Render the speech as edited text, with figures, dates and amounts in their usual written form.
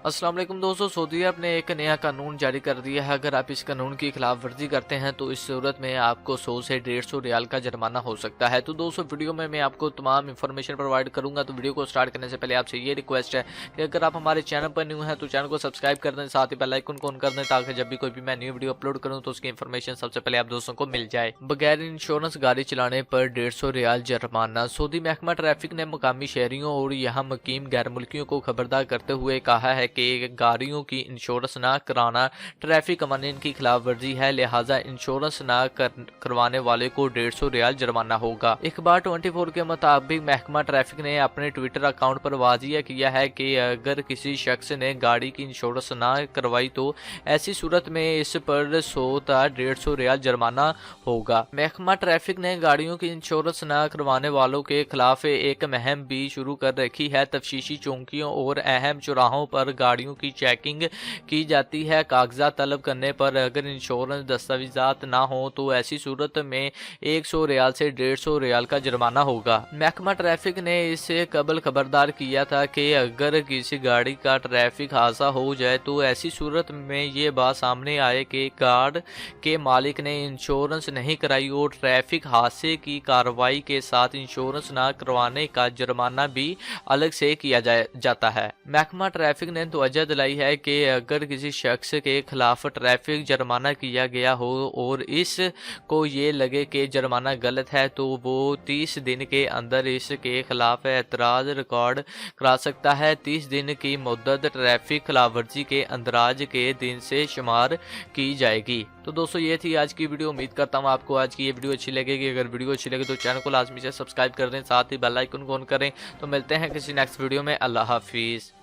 अस्सलाम वालेकुम दोस्तों, सऊदी अरब ने एक नया कानून जारी कर दिया है। अगर आप इस कानून की खिलाफ वर्जी करते हैं तो इस सूरत में आपको 100 से 150 रियाल का जुर्माना हो सकता है। तो दोस्तों वीडियो में मैं आपको तमाम इन्फॉर्मेशन प्रोवाइड करूंगा। तो वीडियो को स्टार्ट करने से पहले आपसे ये रिक्वेस्ट है कि अगर आप हमारे चैनल पर न्यू हैं तो चैनल को सब्सक्राइब कर दें, साथ ही बेल आइकन को ऑन कर दें ताकि जब भी कोई भी मैं न्यू वीडियो अपलोड करूँ तो उसकी इन्फॉर्मेशन सबसे पहले आप दोस्तों को मिल जाए। बगैर इंश्योरेंस गाड़ी चलाने पर 150 रियाल जुर्माना। सऊदी महकमा ट्रैफिक ने मुकामी शहरियों और यहाँ मुकीम गैर मुल्कियों को खबरदार करते हुए कहा है कि गाड़ियों की इंश्योरेंस ना कराना ट्रैफिक कानून की खिलाफ वर्जी है, लिहाजा इंश्योरेंस ना करवाने वाले को 150 रियाल जुर्माना होगा। अखबार 24 के मुताबिक महकमा ट्रैफिक ने अपने ट्विटर अकाउंट पर वाजिया किया है कि अगर किसी शख्स ने गाड़ी की इंश्योरेंस ना करवाई तो ऐसी सूरत में इस पर 100 था 150 रियाल जुर्माना होगा। महकमा ट्रैफिक ने गाड़ियों की इंश्योरेंस ना करवाने वालों के खिलाफ एक मुहिम भी शुरू कर रखी है। तफ्तीशी चौकियों और अहम चौराहों पर गाड़ियों की चेकिंग की जाती है। कागजात तलब करने पर अगर इंश्योरेंस दस्तावेजात ना हो तो ऐसी सूरत में 100 रियाल से 150 रियाल का जुर्माना होगा। महकमा ट्रैफिक ने इससे कबल खबरदार किया था कि अगर किसी गाड़ी का ट्रैफिक हादसा हो जाए तो ऐसी सूरत में ये बात सामने आए कि कार के मालिक ने इंश्योरेंस नहीं कराई और ट्रैफिक हादसे की कार्रवाई के साथ इंश्योरेंस ना करवाने का जुर्माना भी अलग से किया जाता है। महकमा ट्रैफिक ने तवज्जो दिलाई है कि अगर किसी शख्स के खिलाफ ट्रैफिक जुर्माना किया गया हो और इसको ये लगे कि जुर्माना गलत है तो वो 30 दिन के अंदर इसके खिलाफ एतराज़ रिकॉर्ड करा सकता है। 30 दिन की मुद्दत ट्रैफिक खिलाफवर्जी के अंदराज के दिन से शुमार की जाएगी। तो दोस्तों ये थी आज की वीडियो। उम्मीद करता हूँ आपको आज की ये वीडियो अच्छी लगेगी। अगर वीडियो अच्छी लगे तो चैनल को लाजमी से सब्सक्राइब कर दें, साथ ही बेल आइकन को ऑन करें। तो मिलते हैं किसी नेक्स्ट वीडियो में। अल्लाह हाफिज़।